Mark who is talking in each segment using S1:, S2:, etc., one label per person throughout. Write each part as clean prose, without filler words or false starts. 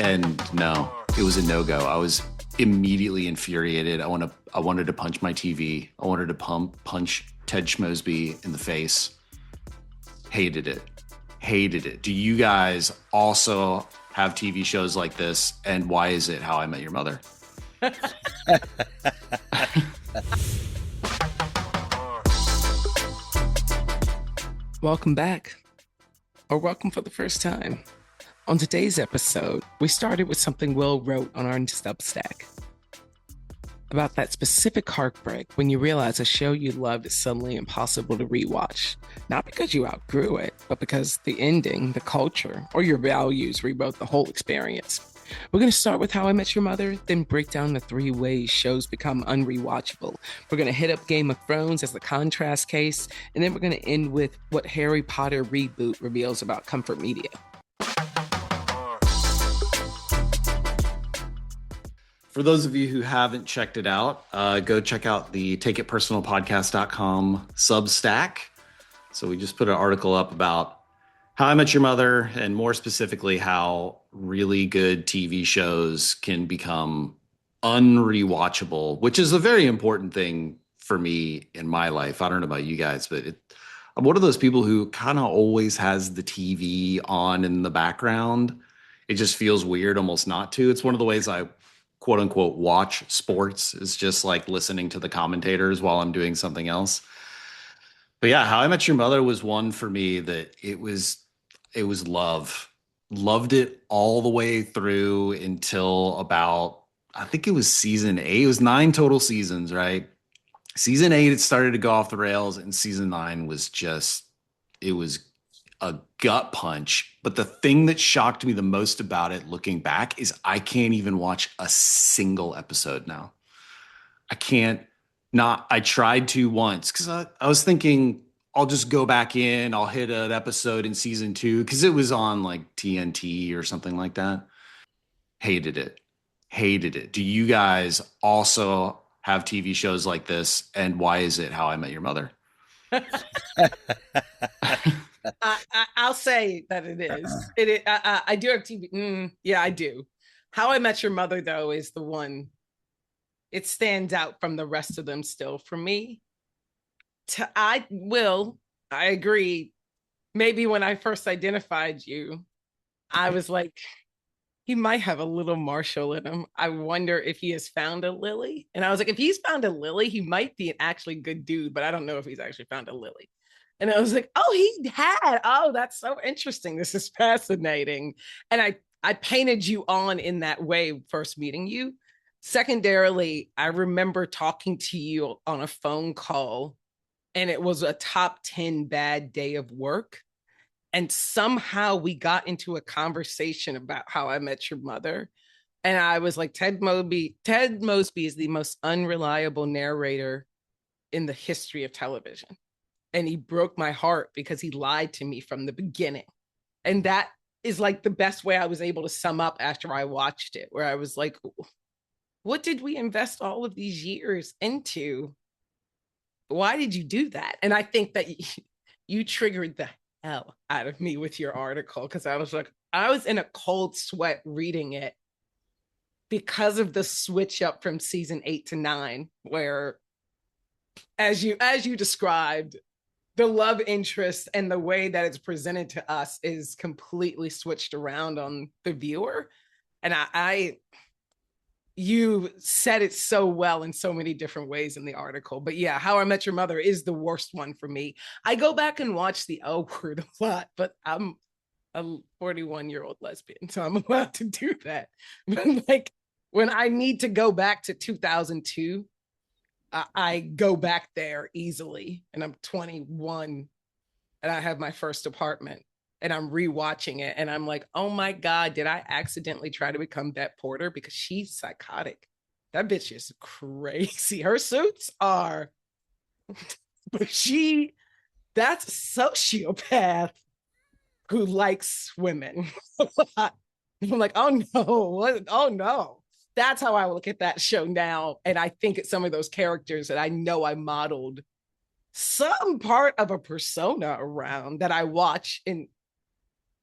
S1: And no, it was a no-go. I was immediately infuriated. I wanted to punch my TV. I wanted to punch Ted Schmosby in the face. Hated it. Hated it. Do you guys also have TV shows like this? And why is it How I Met Your Mother?
S2: Welcome back, or welcome for the first time. On today's episode, we started with something Will wrote on our Substack about that specific heartbreak when you realize a show you loved is suddenly impossible to rewatch. Not because you outgrew it, but because the ending, the culture, or your values rewrote the whole experience. We're going to start with How I Met Your Mother, then break down the 3 ways shows become unrewatchable. We're going to hit up Game of Thrones as the contrast case, and then we're going to end with what Harry Potter reboot reveals about comfort media.
S1: For those of you who haven't checked it out, go check out the takeitpersonalpodcast.com Substack. So we just put an article up about How I Met Your Mother, and more specifically, how really good TV shows can become unrewatchable, which is a very important thing for me in my life. I don't know about you guys, but I'm one of those people who kind of always has the TV on in the background. It just feels weird almost not to. It's one of the ways I quote unquote watch sports, is just like listening to the commentators while I'm doing something else. But yeah, How I Met Your Mother was one for me that it was love. Loved it all the way through until about, I think it was season 8. It was 9 total seasons, right? Season 8, it started to go off the rails, and season 9 was just, it was a gut punch. But the thing that shocked me the most about it looking back is I can't even watch a single episode now. I can't not, I tried to once because I was thinking I'll just go back in, I'll hit an episode in season 2 because it was on like TNT or something like that. Hated it. Hated it. Do you guys also have TV shows like this? And why is it How I Met Your Mother?
S3: I'll say that it is. I do have TV. Yeah, I do. How I Met Your Mother, though, is the one. It stands out from the rest of them still for me. I agree. Maybe when I first identified you, I was like, he might have a little Marshall in him. I wonder if he has found a Lily. And I was like, if he's found a Lily, he might be an actually good dude, but I don't know if he's actually found a Lily. And I was like, oh, he had. Oh, that's so interesting. This is fascinating. And I painted you on in that way, first meeting you. Secondarily, I remember talking to you on a phone call, and it was a top 10 bad day of work. And somehow we got into a conversation about How I Met Your Mother. And I was like, Ted Mosby is the most unreliable narrator in the history of television. And he broke my heart because he lied to me from the beginning. And that is like the best way I was able to sum up after I watched it, where I was like, what did we invest all of these years into? Why did you do that? And I think that you triggered the hell out of me with your article, because I was like, I was in a cold sweat reading it because of the switch up from season 8 to 9, where as you described, the love interest and the way that it's presented to us is completely switched around on the viewer. And you said it so well in so many different ways in the article. But yeah, How I Met Your Mother is the worst one for me. I go back and watch the L Word a lot, but I'm a 41-year-old lesbian, so I'm allowed to do that. But like when I need to go back to 2002, I go back there easily, and I'm 21 and I have my first apartment and I'm rewatching it and I'm like, oh my God, did I accidentally try to become Bette Porter? Because she's psychotic. That bitch is crazy. Her suits are, but that's a sociopath who likes women. I'm like, oh no, what? Oh no. That's how I look at that show now. And I think it's some of those characters that I know I modeled some part of a persona around that I watch. And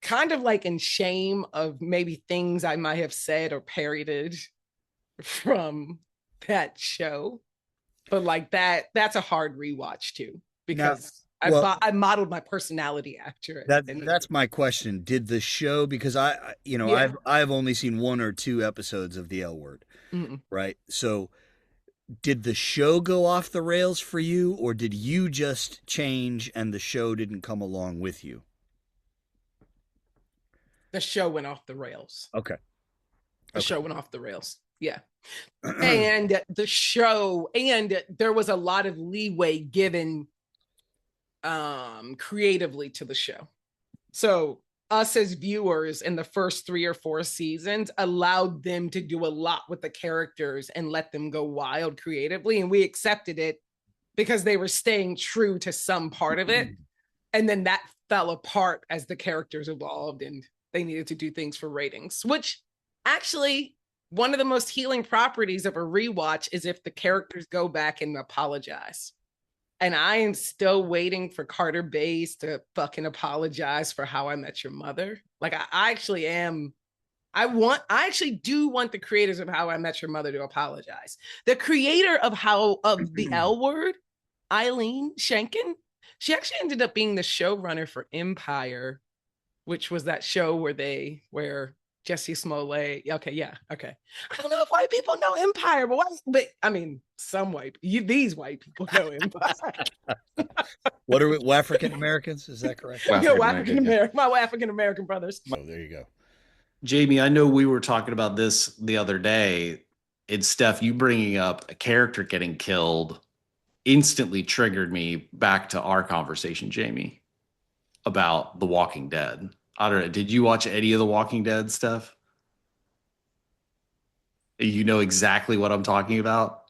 S3: kind of like in shame of maybe things I might have said or parodied from that show. But like that's a hard rewatch too,
S4: Now,
S3: because
S4: well,
S3: I modeled my personality after it.
S4: that's my question. Did the show, because
S3: Yeah.
S4: I've only seen 1 or 2 episodes of the L Word,
S3: Mm-mm.
S4: right? So did the show go off the rails for you, or did you just change and the show didn't come along with you?
S3: The show went off the rails.
S4: Okay.
S3: The show went off the rails. Yeah. And the show, and there was a lot of leeway given creatively to the show. So us as viewers in the first 3 or 4 seasons allowed them to do a lot with the characters and let them go wild creatively, and we accepted it because they were staying true to some part of it. And then that fell apart as the characters evolved and they needed to do things for ratings, which actually one of the most healing properties of a rewatch is if the characters go back and apologize. And I am still waiting for Carter Bays to fucking apologize for How I Met Your Mother. Like I actually am. I actually do want the creators of How I Met Your Mother to apologize. The creator of the L Word, Eileen Shankin, she actually ended up being the showrunner for Empire, which was that show where Jesse Smollett. Okay, yeah, okay. I don't know if white people know Empire, but I mean, these white people know Empire.
S4: What are we, African Americans? Is that correct?
S3: African American, my African American brothers.
S4: Oh, there you go.
S1: Jamie, I know we were talking about this the other day. And Steph, you bringing up a character getting killed instantly triggered me back to our conversation, Jamie, about The Walking Dead. I don't know. Did you watch any of The Walking Dead, Steph? You know exactly what I'm talking about?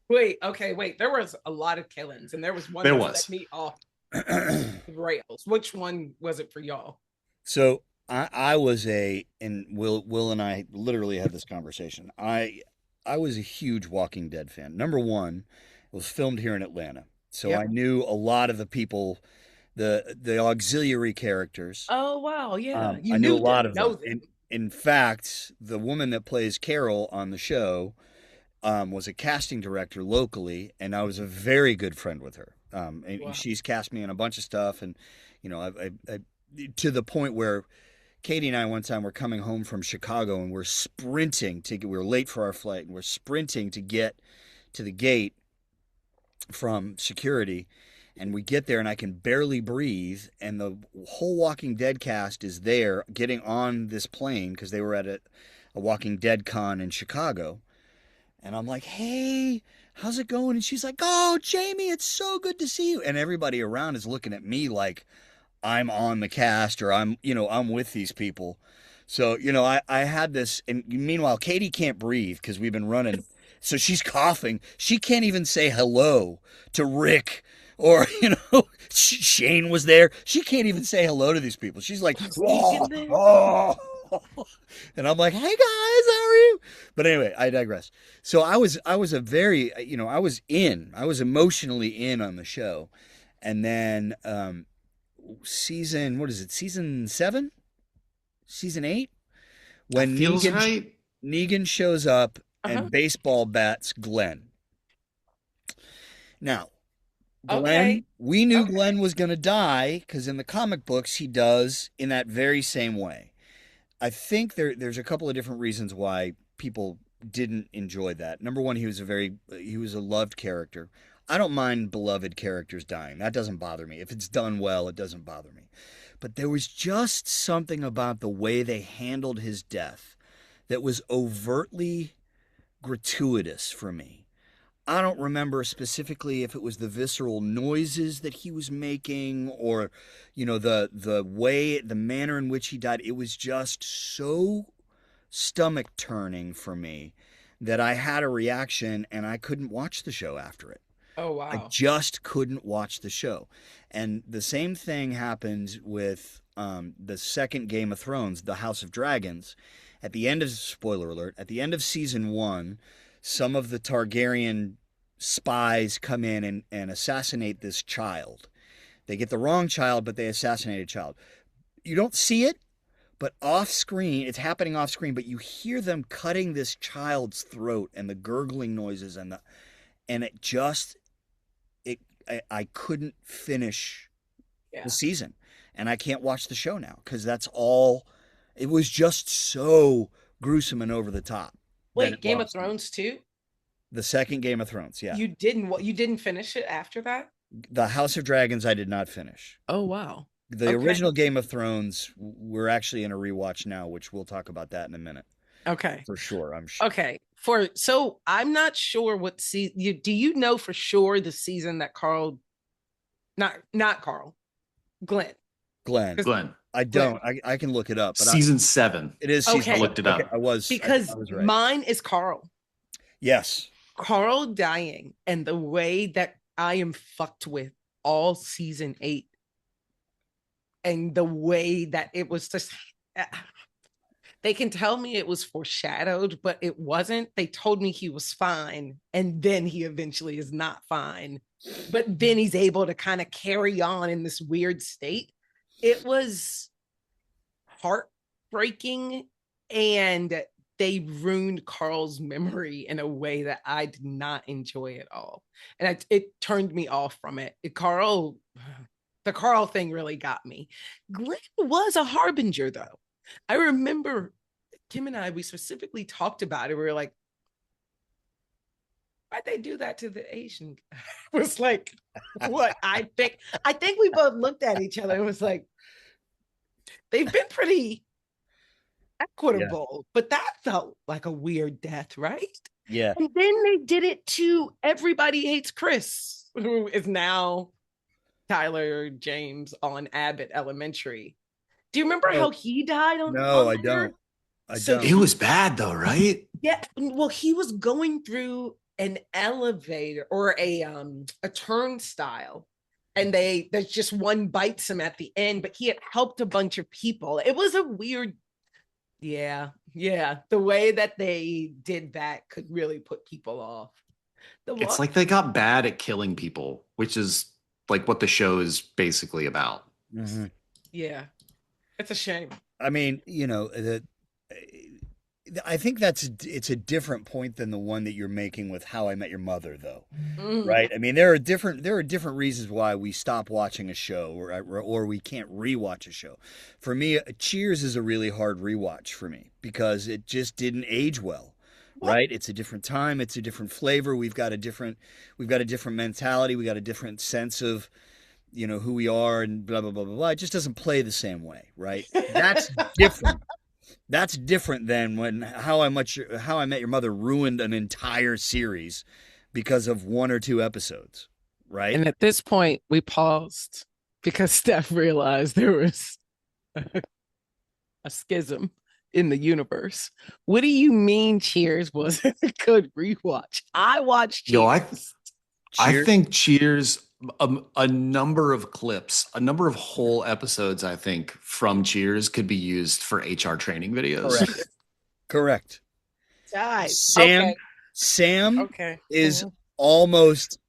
S3: Wait. There was a lot of killings, and there was one that set me off the rails. Which one was it for y'all?
S4: So I was and Will and I literally had this conversation. I was a huge Walking Dead fan. Number one, it was filmed here in Atlanta, so I knew a lot of the people, the auxiliary characters.
S3: Oh wow, yeah,
S4: I knew a lot of them. In fact, the woman that plays Carol on the show was a casting director locally, and I was a very good friend with her. And she's cast me in a bunch of stuff, and I to the point where Katie and I one time were coming home from Chicago, and we're sprinting we were late for our flight, and we're sprinting to get to the gate from security. And we get there and I can barely breathe. And the whole Walking Dead cast is there getting on this plane because they were at a Walking Dead con in Chicago. And I'm like, hey, how's it going? And she's like, oh, Jamie, it's so good to see you. And everybody around is looking at me like I'm on the cast, or I'm with these people. So, I had this. And meanwhile, Katie can't breathe because we've been running. So she's coughing. She can't even say hello to Rick. Or, Shane was there. She can't even say hello to these people. She's like, oh. And I'm like, hey guys, how are you? But anyway, I digress. So I was a very, I was emotionally in on the show. And then season 7? Season 8? When Negan shows up and baseball bats Glenn. Now, Glenn, we knew Glenn was going to die because in the comic books he does in that very same way. I think there's a couple of different reasons why people didn't enjoy that. Number one, he was a loved character. I don't mind beloved characters dying. That doesn't bother me. If it's done well, it doesn't bother me. But there was just something about the way they handled his death that was overtly gratuitous for me. I don't remember specifically if it was the visceral noises that he was making or, the manner in which he died. It was just so stomach turning for me that I had a reaction and I couldn't watch the show after it.
S3: Oh, wow.
S4: I just couldn't watch the show. And the same thing happened with the second Game of Thrones, The House of Dragons. At the end of, spoiler alert, at the end of season 1, some of the Targaryen spies come in and assassinate this child. They get the wrong child, but they assassinate a child. You don't see it, but off screen, it's happening off screen, but you hear them cutting this child's throat and the gurgling noises and it just, I couldn't finish the season, and I can't watch the show now because it was just so gruesome and over the top.
S3: Wait, Game of Thrones too?
S4: The second Game of Thrones, yeah.
S3: You didn't finish it after that?
S4: The House of Dragons I did not finish.
S2: Oh, wow.
S4: The original Game of Thrones, we're actually in a rewatch now, which we'll talk about that in a minute.
S3: Okay.
S4: For sure, I'm sure.
S3: Okay. So I'm not sure what do you know for sure the season that Carl, not Carl, Glenn.
S4: I don't. I can look it up. But
S1: season 7.
S4: It is season.
S1: I looked it up.
S4: Okay, I was right.
S3: Mine is Carl.
S4: Yes.
S3: Carl dying and the way that I am fucked with all season 8. And the way that it was just, they can tell me it was foreshadowed, but it wasn't. They told me he was fine. And then he eventually is not fine. But then he's able to kind of carry on in this weird state. It was heartbreaking, and they ruined Carl's memory in a way that I did not enjoy at all. And it turned me off from it. The Carl thing really got me. Glenn was a harbinger, though. I remember Kim and we specifically talked about it. We were like, why'd they do that to the Asian guy? It was like, what? I think we both looked at each other and was like, they've been pretty equitable, but that felt like a weird death, right?
S4: Yeah.
S3: And then they did it to Everybody Hates Chris, who is now Tyler James on Abbott Elementary. Do you remember how he died on?
S4: No, I don't.
S1: It was bad though, right?
S3: Yeah. Well, he was going through an elevator or a turnstile, and there's just one bites him at the end, but he had helped a bunch of people. It was a weird, yeah. The way that they did that could really put people off.
S1: It's like they got bad at killing people, which is like what the show is basically about.
S4: Mm-hmm.
S3: Yeah, it's a shame.
S4: I mean, I think it's a different point than the one that you're making with How I Met Your Mother, though, right? I mean, there are different reasons why we stop watching a show or we can't rewatch a show. For me, Cheers is a really hard rewatch for me because it just didn't age well. Right? It's a different time. It's a different flavor. We've got a different mentality. We got a different sense of, who we are and blah, blah, blah, blah, blah. It just doesn't play the same way. Right? That's different. That's different than when How I Met Your Mother ruined an entire series because of 1 or 2 episodes. Right?
S2: And at this point, we paused because Steph realized there was a schism in the universe. What do you mean Cheers was a good rewatch? I watched Cheers.
S1: I think Cheers, a number of clips, a number of whole episodes, I think, from Cheers could be used for HR training videos.
S4: Correct.
S3: Sam
S4: is almost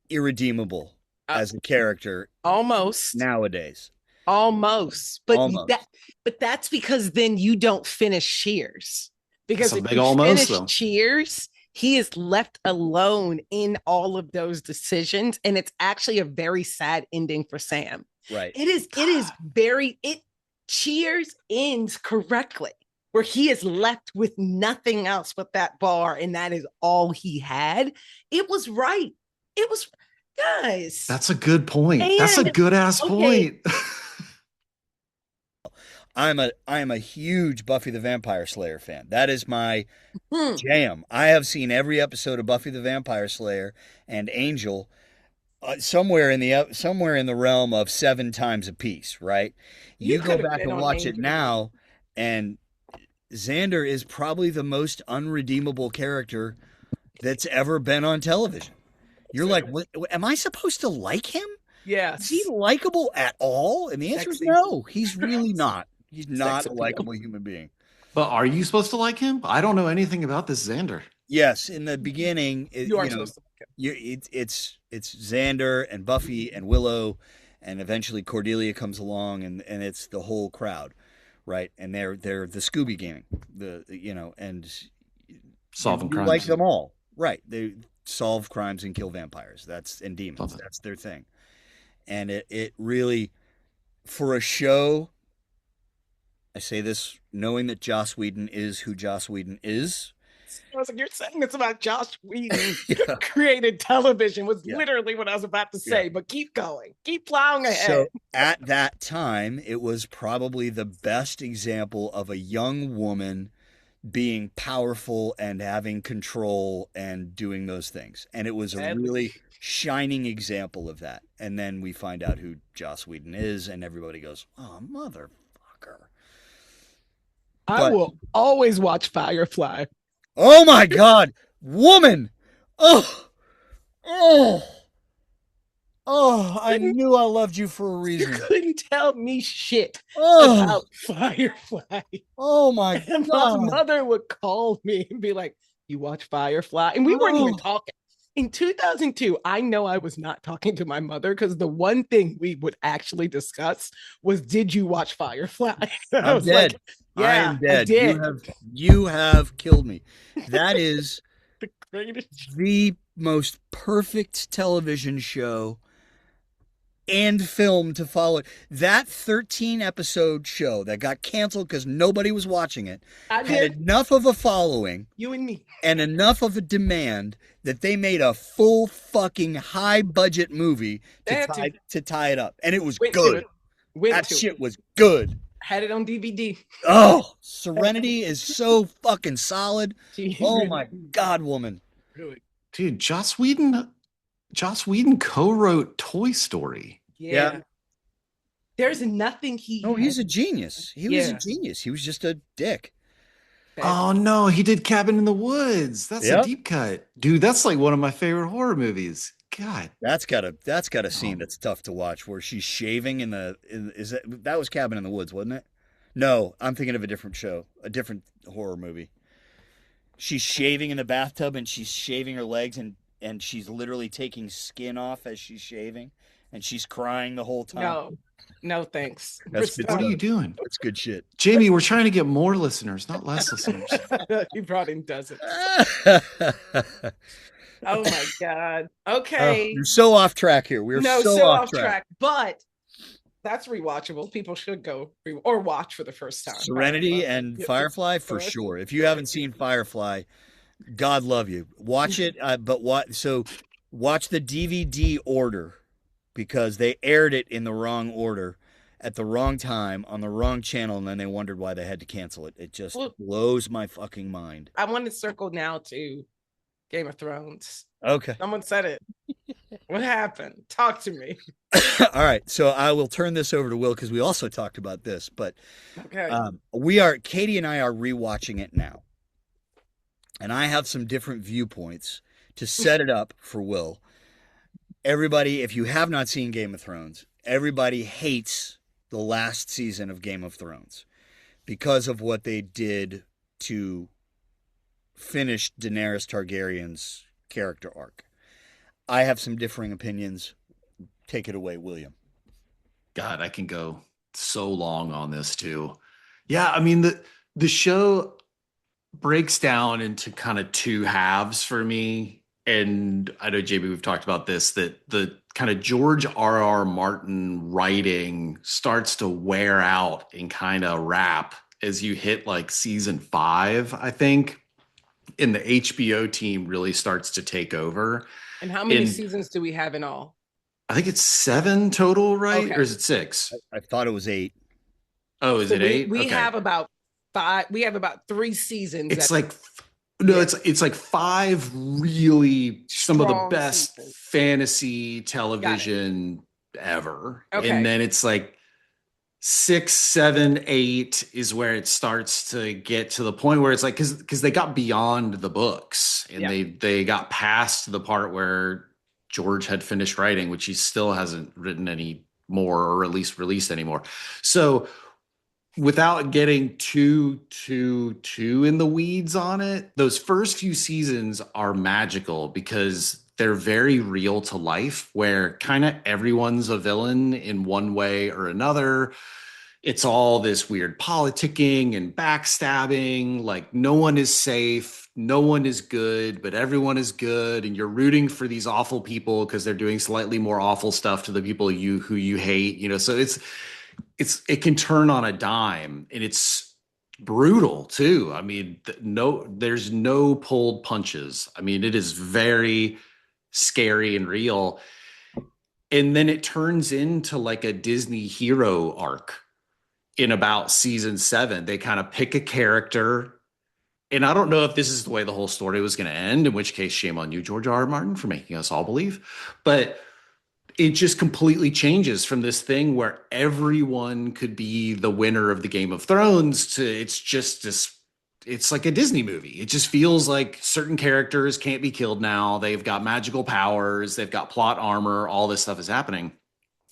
S4: irredeemable as a character.
S3: Almost.
S4: Nowadays.
S3: Almost. But that's because then you don't finish Cheers. Because if you finish Cheers, he is left alone in all of those decisions. And it's actually a very sad ending for Sam.
S4: Right.
S3: Cheers ends correctly, where he is left with nothing else but that bar, and that is all he had. It was right. It was, guys.
S1: That's a good point. That's a good ass point.
S4: I am a huge Buffy the Vampire Slayer fan. That is my jam. I have seen every episode of Buffy the Vampire Slayer and Angel somewhere in the realm of 7 times a piece, right? You go back and watch it now, and Xander is probably the most unredeemable character that's ever been on television. You're like, am I supposed to like him?
S3: Yes.
S4: Is he likable at all? And the answer is no. He's really not. He's not a likable human being.
S1: But are you supposed to like him? I don't know anything about this Xander.
S4: Yes, in the beginning, supposed to like him. It's Xander and Buffy and Willow, and eventually Cordelia comes along, and it's the whole crowd, right? And they're the Scooby Gang, and
S1: Solving
S4: you
S1: crimes.
S4: like them all, right? They solve crimes and kill vampires. And demons. That's their thing. And it really, for a show, I say this knowing that Joss Whedon is who Joss Whedon is.
S3: I was like, you're saying it's about Joss Whedon created television was literally what I was about to say, but keep going. Keep plowing ahead.
S4: So at that time, it was probably the best example of a young woman being powerful and having control and doing those things. And it was a really shining example of that. And then we find out who Joss Whedon is, and everybody goes, oh, motherfucker.
S3: I will always watch Firefly.
S4: Oh my God, woman. I knew I loved you for a reason.
S3: You couldn't tell me shit about Firefly.
S4: Oh my God.
S3: My mother would call me and be like, you watch Firefly? And we weren't even talking. In 2002, I know I was not talking to my mother because the one thing we would actually discuss was, did you watch Firefly? I was
S4: dead.
S3: Like, yeah, I am dead.
S4: I did. You have killed me. That is the most perfect television show and film to follow. That 13-episode show that got canceled because nobody was watching it had enough of a following,
S3: you and me,
S4: and enough of a demand that they made a full fucking high-budget movie to tie it up. And it was good. That shit was good.
S3: Had it on DVD.
S4: Oh, Serenity is so fucking solid. Oh my God, woman.
S3: Really?
S1: Dude, Joss Whedon co-wrote Toy Story.
S3: Yeah. There's nothing he
S4: he's a genius. He was a genius. He was just a dick.
S1: Oh no, he did Cabin in the Woods. That's a deep cut. Dude, that's like one of my favorite horror movies. God.
S4: That's got a scene that's tough to watch where she's shaving that was Cabin in the Woods, wasn't it? No, I'm thinking of a different show, a different horror movie. She's shaving in the bathtub and she's shaving her legs and she's literally taking skin off as she's shaving and she's crying the whole time.
S3: No, thanks.
S1: What are you doing?
S4: That's good shit.
S1: Jamie, we're trying to get more listeners, not less listeners.
S3: He brought in dozens. Oh my God. Okay.
S4: You're so off track here. We're so off track.
S3: But that's rewatchable. People should go or watch for the first time.
S4: Serenity and Firefly for sure. If you haven't seen Firefly, God love you. Watch it. Watch the DVD order because they aired it in the wrong order at the wrong time on the wrong channel, and then they wondered why they had to cancel it. It just blows my fucking mind.
S3: I want to circle now to Game of Thrones.
S4: Okay.
S3: Someone said it. What happened? Talk to me.
S4: All right. So I will turn this over to Will because we also talked about this, but Katie and I are rewatching it now. And I have some different viewpoints to set it up for Will. Everybody, if you have not seen Game of Thrones, everybody hates the last season of Game of Thrones because of what they did to finish Daenerys Targaryen's character arc. I have some differing opinions. Take it away, William.
S1: God, I can go so long on this too. Yeah, I mean the show breaks down into kind of two halves for me. And I know, JB, we've talked about this, that the kind of George R.R. Martin writing starts to wear out and kind of wrap as you hit like season 5, I think. And the HBO team really starts to take over.
S3: And how many seasons do we have in all?
S1: I think it's 7 total, right?
S3: Okay.
S1: Or is it 6?
S4: I thought it was 8.
S1: Oh, is it 8?
S3: We have about 5. We have about 3 seasons.
S1: It's like it's like 5 really some of the best fantasy television ever.
S3: Okay.
S1: And then it's like 6, 7, 8 is where it starts to get to the point where it's like because they got beyond the books and they got past the part where George had finished writing, which he still hasn't written any more or at least released anymore. So without getting too in the weeds on it, those first few seasons are magical because they're very real to life, where kind of everyone's a villain in one way or another. it's all this weird politicking and backstabbing. Like no one is safe, no one is good, but everyone is good, and you're rooting for these awful people because they're doing slightly more awful stuff to the people who you hate. So it can turn on a dime, and it's brutal too. I mean, there's no pulled punches. I mean, it is very scary and real. And then it turns into like a Disney hero arc in about season 7. They kind of pick a character. And I don't know if this is the way the whole story was going to end, in which case, shame on you, George R. R. Martin, for making us all believe. But it just completely changes from this thing where everyone could be the winner of the Game of Thrones to it's just this. It's like a Disney movie. It just feels like certain characters can't be killed now. They've got magical powers. They've got plot armor. All this stuff is happening.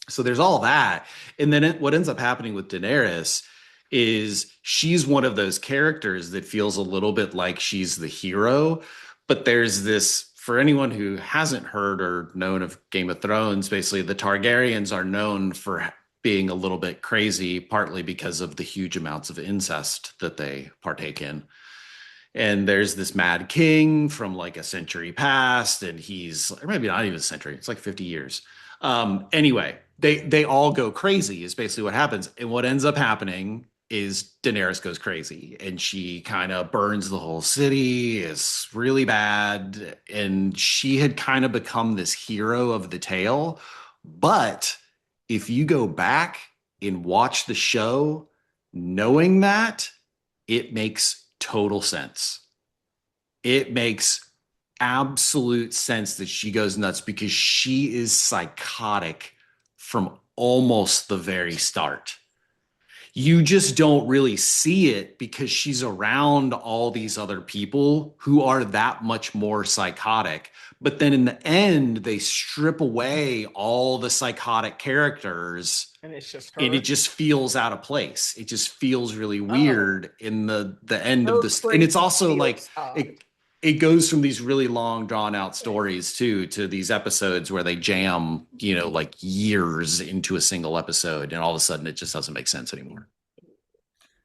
S1: So there's all that. And then what ends up happening with Daenerys is she's one of those characters that feels a little bit like she's the hero. But there's this, for anyone who hasn't heard or known of Game of Thrones, basically the Targaryens are known for being a little bit crazy, partly because of the huge amounts of incest that they partake in. And there's this mad king from like a century past, and or maybe not even a century, it's like 50 years. Anyway, they all go crazy is basically what happens. And what ends up happening is Daenerys goes crazy, and she kind of burns the whole city. It's really bad. And she had kind of become this hero of the tale. But if you go back and watch the show, knowing that, it makes total sense. It makes absolute sense that she goes nuts because she is psychotic from almost the very start. You just don't really see it because she's around all these other people who are that much more psychotic. But then in the end, they strip away all the psychotic characters,
S3: and it's just her.
S1: And it just feels out of place. It just feels really weird in the end of this. And it's also like it goes from these really long drawn out stories too to these episodes where they jam, like years into a single episode, and all of a sudden it just doesn't make sense anymore.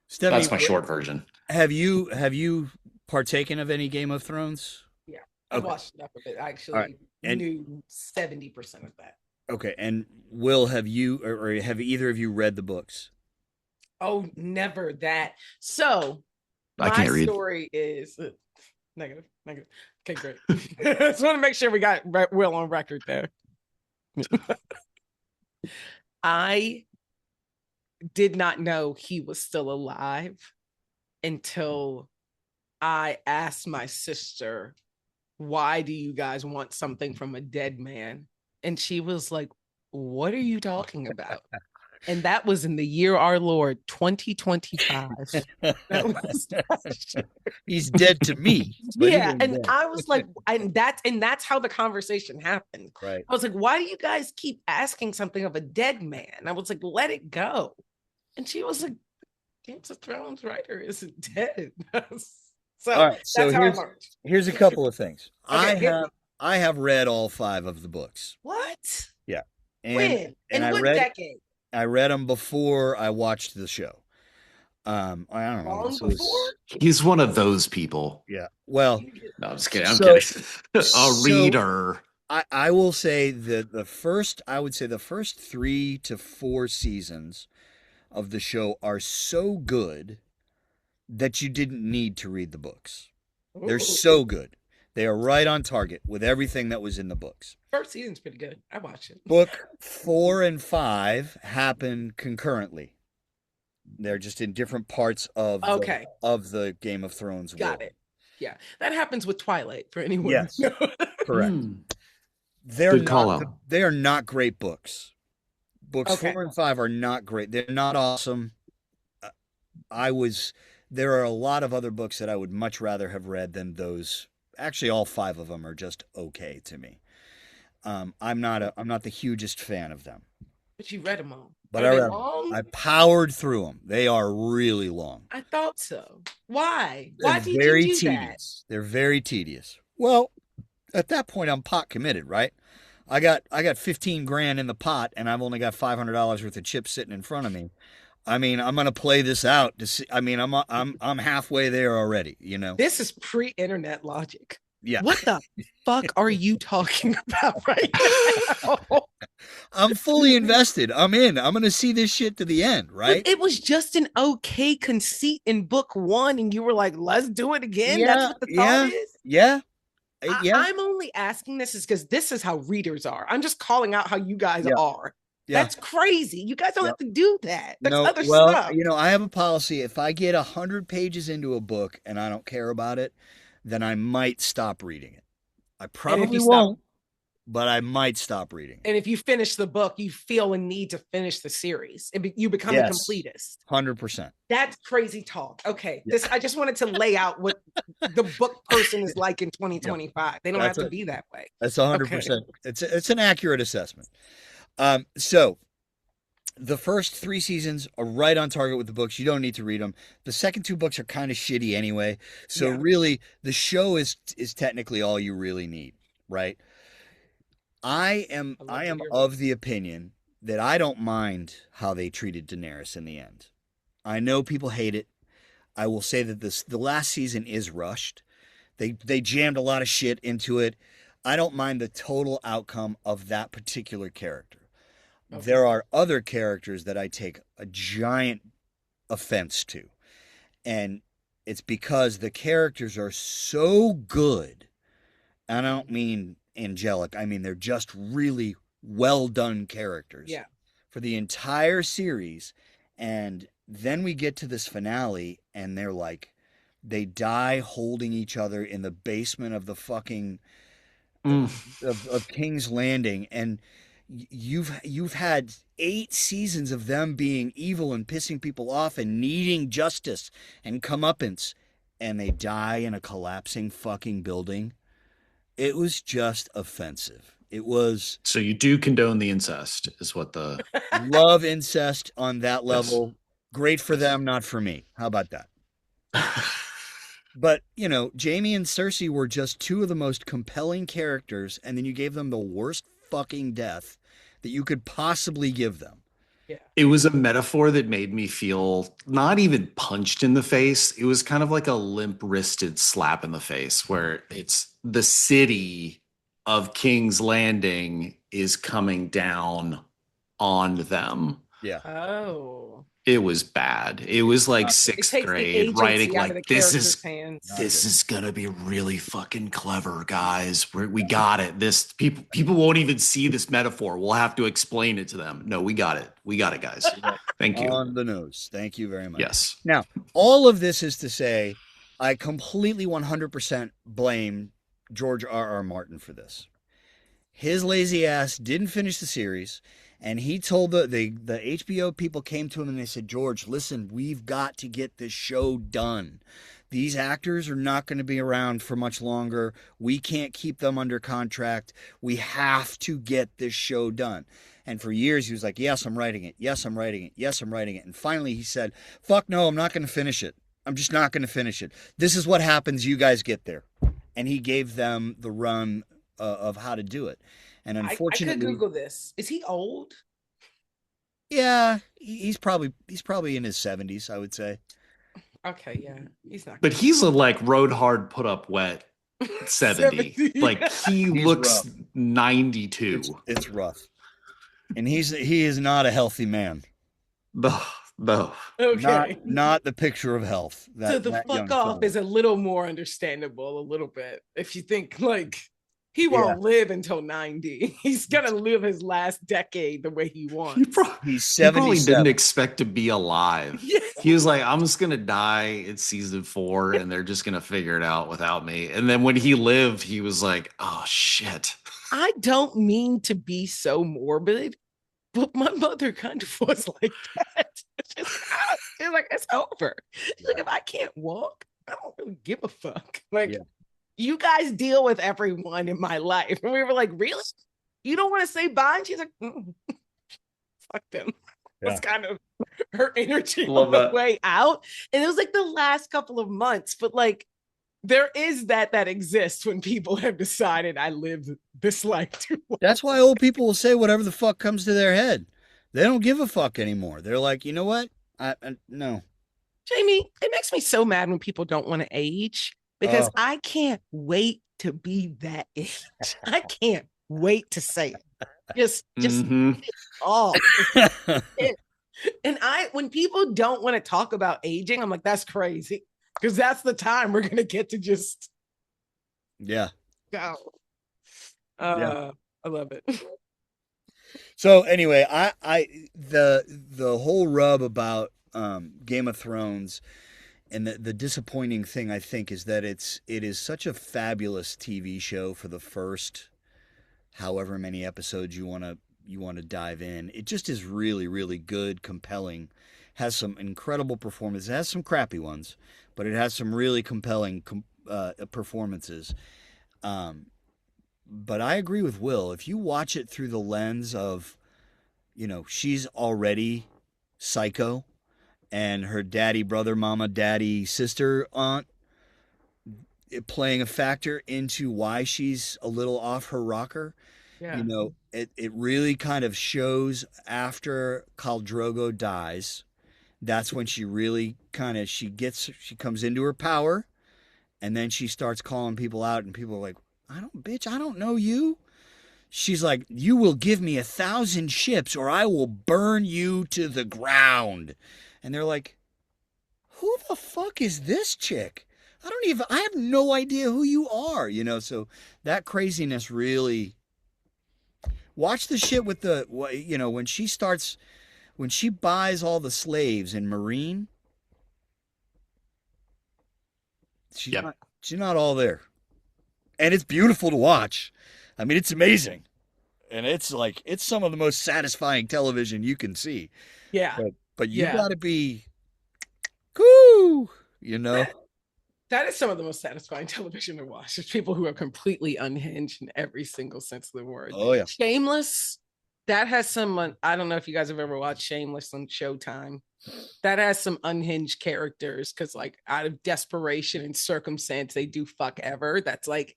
S4: Stephanie,
S1: that's my short version.
S4: Have you partaken of any Game of Thrones?
S3: Yeah, I watched enough of it. I actually knew 70% of that.
S4: Okay, and Will, have you or have either of you read the books?
S3: Oh, never that. So
S1: I can't read.
S3: My story is negative. Okay, great. Just want to make sure we got Will on record there. I did not know he was still alive until I asked my sister, why do you guys want something from a dead man? And she was like, what are you talking about? And that was in the year our Lord 2025.
S4: He's dead to me.
S3: Yeah, and dead. I was like, and that's how the conversation happened.
S4: Right.
S3: I was like, why do you guys keep asking something of a dead man? I was like, let it go. And she was like, Game of Thrones writer isn't dead. So,
S4: all right, so
S3: that's
S4: here's a couple of things.
S3: Okay,
S4: I have read all 5 of the books.
S3: What?
S4: Yeah.
S3: When? In what decade?
S4: I read them before I watched the show. I don't know.
S3: Long before?
S1: He's one of those people.
S4: Yeah. Well,
S1: no, I'm just kidding. I'm kidding. A reader.
S4: I will say that the first 3 to 4 seasons of the show are so good that you didn't need to read the books. Ooh. They're so good. They are right on target with everything that was in the books.
S3: First season's pretty good. I watched it.
S4: Book 4 and 5 happen concurrently. They're just in different parts of the Game of Thrones world.
S3: Got it. Yeah. That happens with Twilight for anyone.
S4: Yes. Correct. They are not great books. Books 4 and 5 are not great. They're not awesome. There are a lot of other books that I would much rather have read than those. Actually, all 5 of them are just okay to me. I'm not the hugest fan of them.
S3: But you read them all.
S4: But I powered through them. They are really long.
S3: I thought so. Why?
S4: Why
S3: did you do that?
S4: They're very tedious. Well, at that point, I'm pot committed, right? I got $15,000 in the pot, and I've only got $500 worth of chips sitting in front of me. I mean, I'm gonna play this out to see. I mean, I'm halfway there already. You know.
S3: This is pre-internet logic.
S4: Yeah.
S3: What the fuck are you talking about right now?
S4: I'm fully invested. I'm in. I'm gonna see this shit to the end, right?
S3: But it was just an okay conceit in book 1, and you were like, "Let's do it again." That's what the thought is.
S4: Yeah.
S3: I'm only asking this is because this is how readers are. I'm just calling out how you guys are.
S4: Yeah.
S3: That's crazy. You guys don't have to do that. That's other
S4: well,
S3: stuff.
S4: you know, I have a policy. If I get 100 pages into a book and I don't care about it, then I might stop reading it. I probably won't, but I might stop reading it.
S3: And if you finish the book, you feel a need to finish the series. You become a completist.
S4: 100%.
S3: That's crazy talk. Okay. I just wanted to lay out what the book person is like in 2025. They don't have to be that way.
S4: That's 100%. It's an accurate assessment. So the first 3 seasons are right on target with the books. You don't need to read them. The second 2 books are kind of shitty anyway. So really the show is technically all you really need, right? I am of the opinion that I don't mind how they treated Daenerys in the end. I know people hate it. I will say that the last season is rushed. They jammed a lot of shit into it. I don't mind the total outcome of that particular character. Okay. There are other characters that I take a giant offense to. And it's because the characters are so good. And I don't mean angelic. I mean, they're just really well done characters.
S3: Yeah.
S4: For the entire series. And then we get to this finale and they're like, they die holding each other in the basement of the fucking of King's Landing. And you've had 8 seasons of them being evil and pissing people off and needing justice and comeuppance, and they die in a collapsing fucking building. It was just offensive. It was.
S1: So you do condone the incest, is what the
S4: love incest on that level. Yes. Great for them, not for me. How about that? But, you know, Jaime and Cersei were just 2 of the most compelling characters, and then you gave them the worst fucking death that you could possibly give them.
S1: Yeah. It was a metaphor that made me feel not even punched in the face. It was kind of like a limp-wristed slap in the face where it's the city of King's Landing is coming down on them.
S4: Yeah.
S3: Oh.
S1: It was bad. It was like 6th grade writing like this is gonna be really fucking clever, guys. We got it. This people won't even see this metaphor. We'll have to explain it to them. No, we got it. We got it, guys. Thank you.
S4: On the nose. Thank you very much.
S1: Yes.
S4: Now, all of this is to say, I completely 100% blame George R.R. Martin for this. His lazy ass didn't finish the series. And he told the HBO people came to him and they said, George, listen, we've got to get this show done. These actors are not going to be around for much longer. We can't keep them under contract. We have to get this show done. And for years he was like, yes, I'm writing it. Yes, I'm writing it. Yes, I'm writing it. And finally he said, fuck no, I'm not going to finish it. I'm just not going to finish it. This is what happens. You guys get there. And he gave them the run of how to do it. And unfortunately,
S3: I could Google this. Is he old?
S4: Yeah, he's probably in his 70s, I would say.
S3: Okay, yeah, he's not.
S1: But he's a like rode hard, put up wet 70. Like he looks rough. 92.
S4: It's rough, and he is not a healthy man.
S1: No.
S3: Okay.
S4: Not the picture of health.
S3: So the fuck off is a little more understandable, a little bit, if you think like. He won't live until 90. He's going to live his last decade the way he wants.
S4: He's 77. He probably
S1: didn't expect to be alive. Yeah. He was like, I'm just going to die. It's season 4 and they're just going to figure it out without me. And then when he lived, he was like, oh, shit.
S3: I don't mean to be so morbid, but my mother kind of was like that. She's like, it's over. She's like, if I can't walk, I don't really give a fuck. Like, you guys deal with everyone in my life. And we were like, really? You don't want to say bye? And she's like, fuck them. That's kind of her energy on the way out. And it was like the last couple of months, but like, there is that exists when people have decided I live this life too long.
S4: That's why old people will say whatever the fuck comes to their head. They don't give a fuck anymore. They're like, you know what? No.
S3: Jamie, it makes me so mad when people don't want to age because
S4: Oh.
S3: I can't wait to be that age. I can't wait to say it. Just
S1: Mm-hmm.
S3: all. And when people don't want to talk about aging, I'm like, that's crazy. Because that's the time we're gonna get to just
S4: Yeah.
S3: go.
S4: Yeah.
S3: I love it.
S4: So anyway, the whole rub about Game of Thrones and the disappointing thing I think is that it is such a fabulous TV show for the first however many episodes you want to dive in. It just is really really good, compelling, has some incredible performances. It has some crappy ones, but it has some really compelling performances. Um, but I agree with Will. If you watch it through the lens of, she's already psycho, and her daddy, brother, mama, daddy, sister, aunt playing a factor into why she's a little off her rocker.
S3: Yeah.
S4: It really kind of shows after Khal Drogo dies. That's when she really she comes into her power, and then she starts calling people out, and people are like, I don't know you. She's like, you will give me 1,000 ships or I will burn you to the ground. And they're like, who the fuck is this chick? I have no idea who you are, so that craziness really. Watch the shit with when she buys all the slaves in Marine, she's not all there. And it's beautiful to watch. I mean, it's amazing. And it's some of the most satisfying television you can see.
S3: Yeah.
S4: But you
S3: Yeah.
S4: got to be cool,
S3: That is some of the most satisfying television to watch. There's people who are completely unhinged in every single sense of the word.
S4: Oh yeah.
S3: Shameless, that has some, I don't know if you guys have ever watched Shameless on Showtime. That has some unhinged characters because, like, out of desperation and circumstance, they do fuck ever. That's like,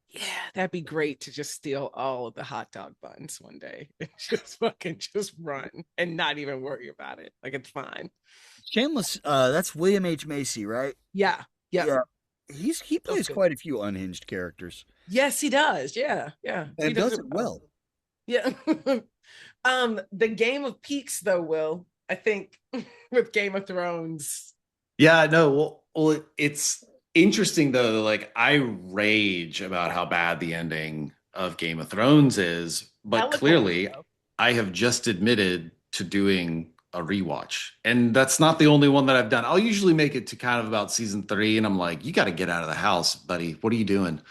S3: yeah, that'd be great to just steal all of the hot dog buns one day and just run and not even worry about it. Like, it's fine.
S4: Shameless, that's William H. Macy, right?
S3: Yeah. Yeah.
S4: He plays quite a few unhinged characters.
S3: Yes, he does. Yeah.
S4: And
S3: he
S4: does it well.
S3: Yeah. The Game of Peaks, though, Will, I think with Game of Thrones.
S1: Yeah, no, well, it's interesting though. Like, I rage about how bad the ending of Game of Thrones is, but clearly I have just admitted to doing a rewatch, and that's not the only one that I've done. I'll usually make it to kind of about season 3, and I'm like, you got to get out of the house, buddy. What are you doing?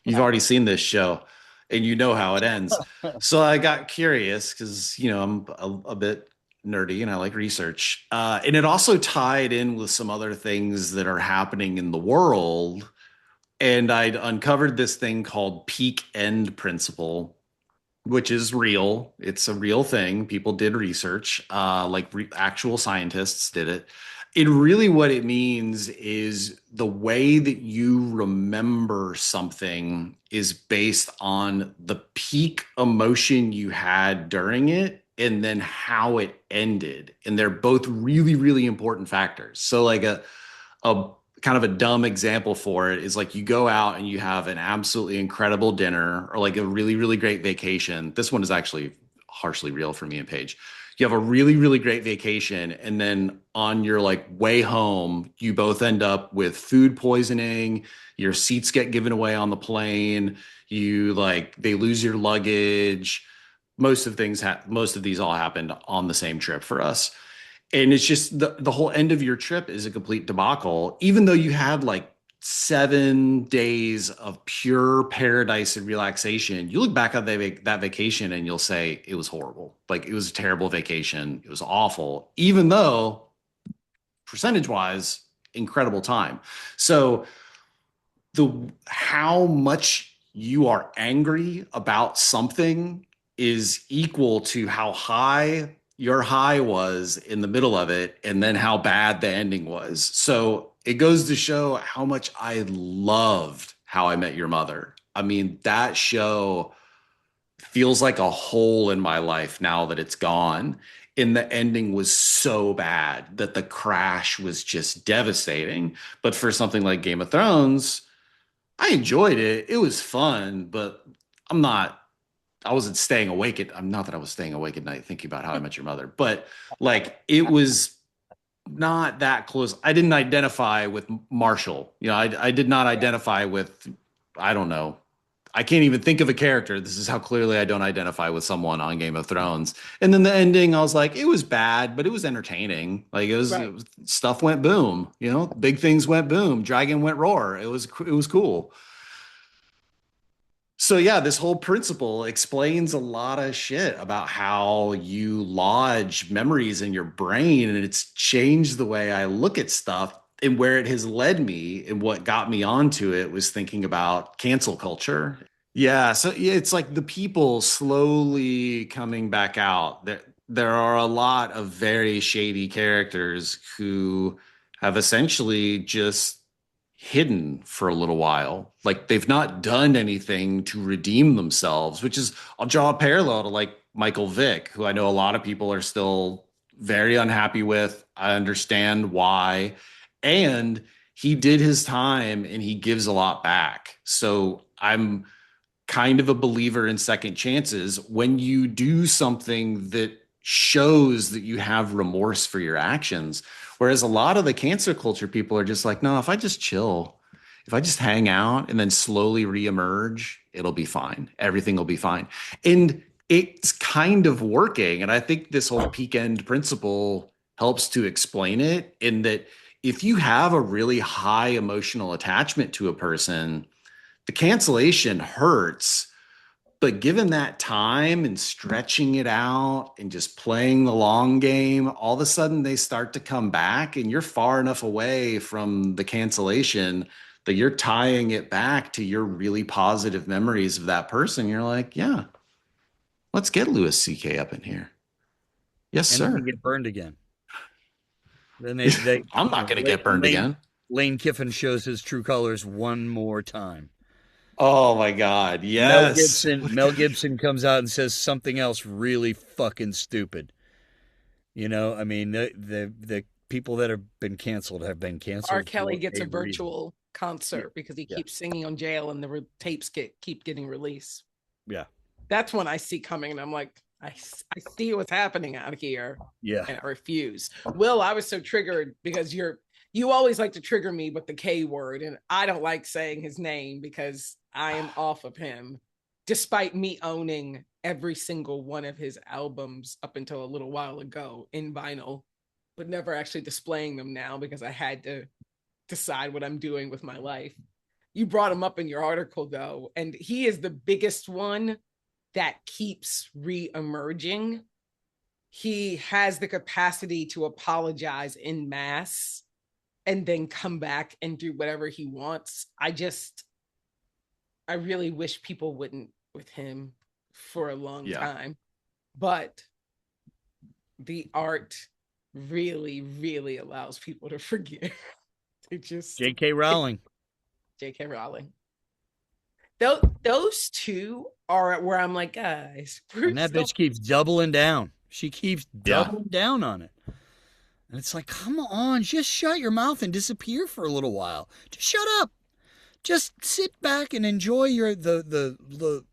S1: You've already seen this show, and you know how it ends. So I got curious because I'm a bit nerdy and I like research, and it also tied in with some other things that are happening in the world. And I'd uncovered this thing called peak end principle, which is real. It's a real thing. People did research, actual scientists did it. It really, what it means is the way that you remember something is based on the peak emotion you had during it and then how it ended. And they're both really, really important factors. So like a kind of a dumb example for it is like you go out and you have an absolutely incredible dinner or like a really, really great vacation. This one is actually harshly real for me and Paige. You have a really, really great vacation. And then on your like way home, you both end up with food poisoning. Your seats get given away on the plane. They lose your luggage. Most of these all happened on the same trip for us. And it's just the whole end of your trip is a complete debacle, even though you had like 7 days of pure paradise and relaxation. You look back at that vacation and you'll say it was horrible. Like, it was a terrible vacation. It was awful, even though percentage wise, incredible time. So how much you are angry about something is equal to how high your high was in the middle of it, and then how bad the ending was. So it goes to show how much I loved How I Met Your Mother. I mean, that show feels like a hole in my life now that it's gone. And the ending was so bad that the crash was just devastating. But for something like Game of Thrones, I enjoyed it. It was fun, but I'm not, I wasn't staying awake I'm not that I was staying awake at night thinking about How I Met Your Mother, but like it was not that close. I didn't identify with Marshall. I did not identify with, I don't know. I can't even think of a character. This is how clearly I don't identify with someone on Game of Thrones. And then the ending, I was like, it was bad, but it was entertaining. Like stuff went boom. Big things went boom. Dragon went roar. It was cool. So yeah, this whole principle explains a lot of shit about how you lodge memories in your brain, and it's changed the way I look at stuff. And where it has led me and what got me onto it was thinking about cancel culture. Yeah, so it's like the people slowly coming back out. There are a lot of very shady characters who have essentially just hidden for a little while. Like they've not done anything to redeem themselves, which is, I'll draw a parallel to like Michael Vick, who I know a lot of people are still very unhappy with. I understand why. And he did his time and he gives a lot back. So I'm kind of a believer in second chances when you do something that shows that you have remorse for your actions. Whereas a lot of the cancer culture people are just like, no, if I just chill, if I just hang out and then slowly reemerge, it'll be fine. Everything will be fine. And it's kind of working. And I think this whole peak end principle helps to explain it, in that if you have a really high emotional attachment to a person, the cancellation hurts, but given that time and stretching it out and just playing the long game, all of a sudden they start to come back and you're far enough away from the cancellation that you're tying it back to your really positive memories of that person. You're like, yeah, let's get Louis C.K. up in here. Yes,
S4: and
S1: sir.
S4: then get burned again. Then they
S1: I'm not going to get burned again.
S4: Lane Kiffin shows his true colors one more time.
S1: Oh my God. Yes.
S4: Mel Gibson comes out and says something else really fucking stupid. I mean, the people that have been canceled have been canceled.
S3: R. Kelly gets a virtual concert because he keeps singing on jail and the tapes keep getting released.
S4: Yeah.
S3: That's when I see coming and I'm like, I see what's happening out here.
S4: Yeah.
S3: And I refuse. Will, I was so triggered because you always like to trigger me with the K word, and I don't like saying his name because I am off of him, despite me owning every single one of his albums up until a little while ago in vinyl, but never actually displaying them now because I had to decide what I'm doing with my life. You brought him up in your article though, and he is the biggest one that keeps re-emerging. He has the capacity to apologize in mass and then come back and do whatever he wants. I really wish people wouldn't with him for a long time. But the art really, really allows people to forgive.
S4: J.K. Rowling.
S3: J.K. Rowling. Those two are where I'm like, guys.
S4: And that bitch keeps doubling down. She keeps doubling down on it. And it's like, come on, just shut your mouth and disappear for a little while. Just shut up. Just sit back and enjoy the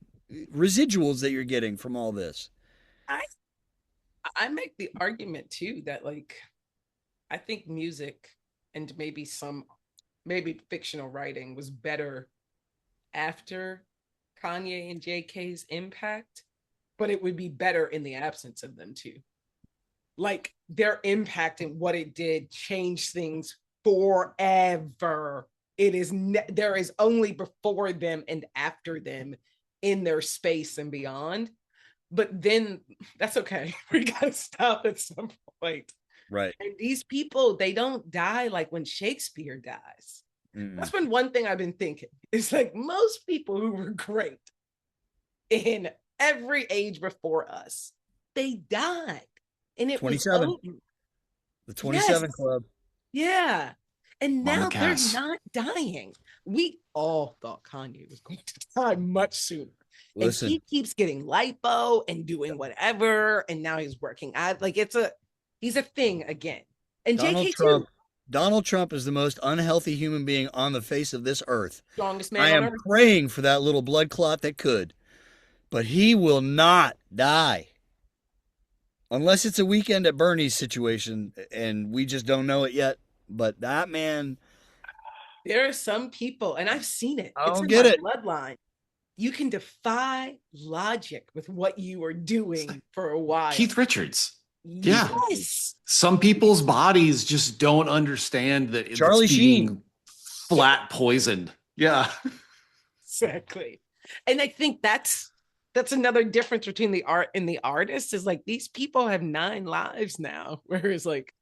S4: residuals that you're getting from all this.
S3: I make the argument too that like I think music and maybe fictional writing was better after Kanye and JK's impact, but it would be better in the absence of them too. Like their impact and what it did changed things forever. There is only before them and after them in their space and beyond. But then that's okay. We gotta stop at some point.
S4: Right.
S3: And these people, they don't die like when Shakespeare dies. That's been one thing I've been thinking. It's like most people who were great in every age before us, they died. And it
S4: 27.
S3: was
S4: the 27 Club.
S3: Yeah. And now they're
S1: Cass.
S3: not dying. We all thought Kanye was going to die much sooner.
S4: Listen,
S3: and he keeps getting lipo and doing whatever, and now he's working out. Like he's a thing again. And JK too.
S4: Donald Trump is the most unhealthy human being on the face of this earth.
S3: Strongest man
S4: I
S3: on
S4: am
S3: earth.
S4: praying for that little blood clot that could, but he will not die. Unless it's a Weekend at Bernie's situation, and we just don't know it yet. But that man...
S3: There are some people, and I've seen it.
S4: I
S3: It's
S4: don't
S3: in
S4: get
S3: my
S4: it.
S3: bloodline. You can defy logic with what you are doing for a while.
S1: Keith Richards. Yeah.
S3: Yes.
S1: Some people's bodies just don't understand that
S4: Charlie
S1: it's being
S4: Sheen.
S1: flat poisoned. Yeah.
S3: Exactly. And I think that's another difference between the art and the artist, is like these people have 9 lives now. Whereas like,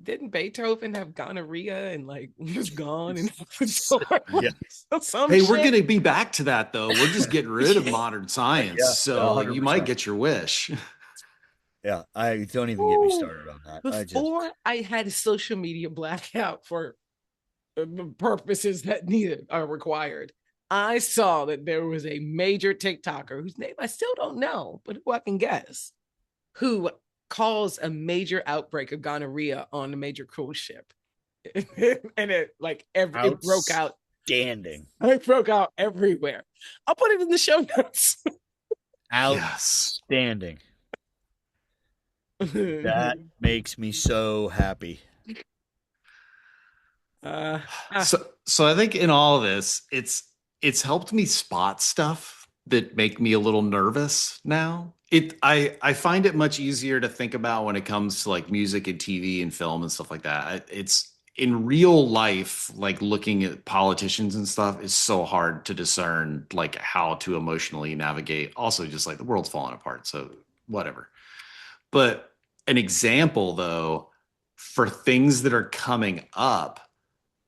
S3: didn't Beethoven have gonorrhea and like was gone? And
S4: Yeah.
S1: Hey, we're going to be back to that though. We're just getting rid of modern science.
S4: Yeah,
S1: so
S4: 100%.
S1: you might get your wish.
S4: Yeah, I don't even get me started on that.
S3: Before I had a social media blackout for the purposes that are required, I saw that there was a major TikToker whose name I still don't know, but who I can guess, who caused a major outbreak of gonorrhea on a major cruise ship. And it like it broke out.
S4: Standing.
S3: It broke out everywhere. I'll put it in the show notes.
S4: Outstanding. That makes me so happy.
S1: So I think in all of this, it's helped me spot stuff that make me a little nervous now. I find it much easier to think about when it comes to like music and TV and film and stuff like that. It's in real life, like looking at politicians and stuff is so hard to discern like how to emotionally navigate. Also, just like the world's falling apart. So whatever. But an example though, for things that are coming up,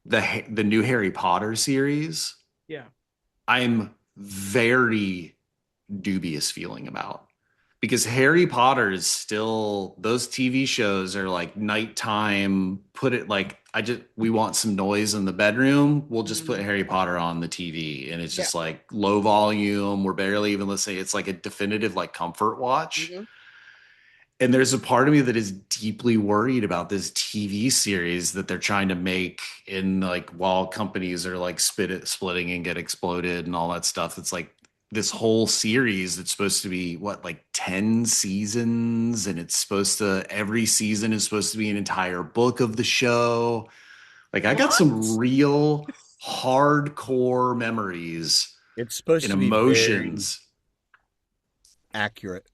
S1: the new Harry Potter series,
S3: yeah,
S1: I'm very dubious feeling about, because Harry Potter is still, those TV shows are like nighttime, put it like, we want some noise in the bedroom, we'll just put Harry Potter on the TV, and it's just like low volume, we're barely even listening. It's like a definitive like comfort watch. And there's a part of me that is deeply worried about this TV series that they're trying to make, in like while companies are like splitting and get exploded and all that stuff. It's like this whole series that's supposed to be like 10 seasons, and it's supposed to, every season is supposed to be an entire book of the show. Like I got some real hardcore memories.
S4: It's supposed to be
S1: emotions.
S4: Accurate.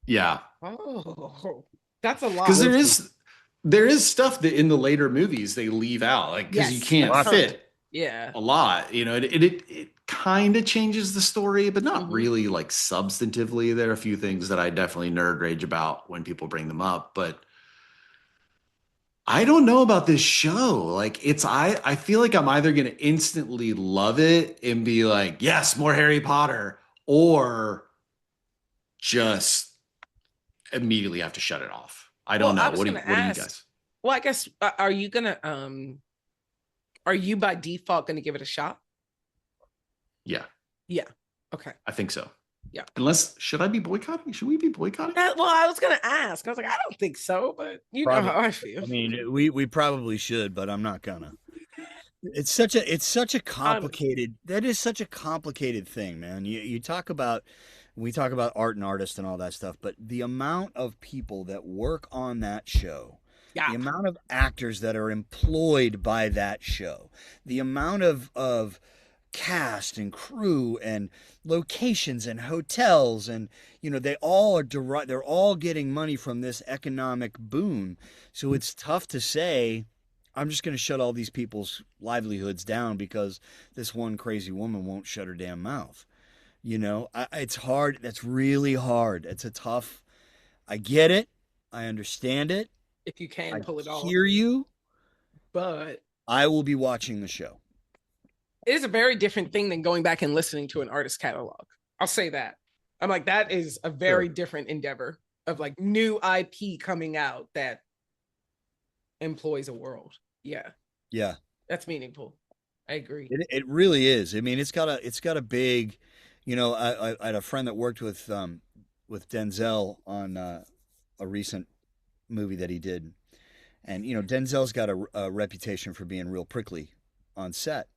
S1: Yeah.
S3: Oh, that's a lot.
S1: Because there is stuff that in the later movies they leave out, like because you can't fit a lot. You know, it kind of changes the story, but not really like substantively. There are a few things that I definitely nerd rage about when people bring them up, but I don't know about this show. Like I feel like I'm either gonna instantly love it and be like, yes, more Harry Potter, or just immediately have to shut it off. I don't know. What do you guys?
S3: Well, I guess are you by default gonna give it a shot?
S1: Yeah.
S3: Okay.
S1: I think so.
S3: Yeah.
S1: Unless, should I be boycotting? Should we be boycotting?
S3: Well, I was gonna ask. I was like, I don't think so, but you know how I feel.
S4: I mean, we probably should, but I'm not gonna. It's such a complicated. That is such a complicated thing, man. You talk about. We talk about art and artists and all that stuff, but the amount of people that work on that show, the amount of actors that are employed by that show, the amount of cast and crew and locations and hotels, and they all are they're all getting money from this economic boom. So it's tough to say, I'm just going to shut all these people's livelihoods down because this one crazy woman won't shut her damn mouth. It's hard. That's really hard. It's a tough. I get it. I understand it.
S3: If you can pull it off.
S4: I hear you.
S3: But
S4: I will be watching the show.
S3: It is a very different thing than going back and listening to an artist catalog. I'll say that. I'm like, that is a very different endeavor of like new IP coming out that employs a world. Yeah.
S4: Yeah.
S3: That's meaningful. I agree.
S4: It really is. I mean, it's got a big, I had a friend that worked with Denzel on a recent movie that he did, and Denzel's got a reputation for being real prickly on set.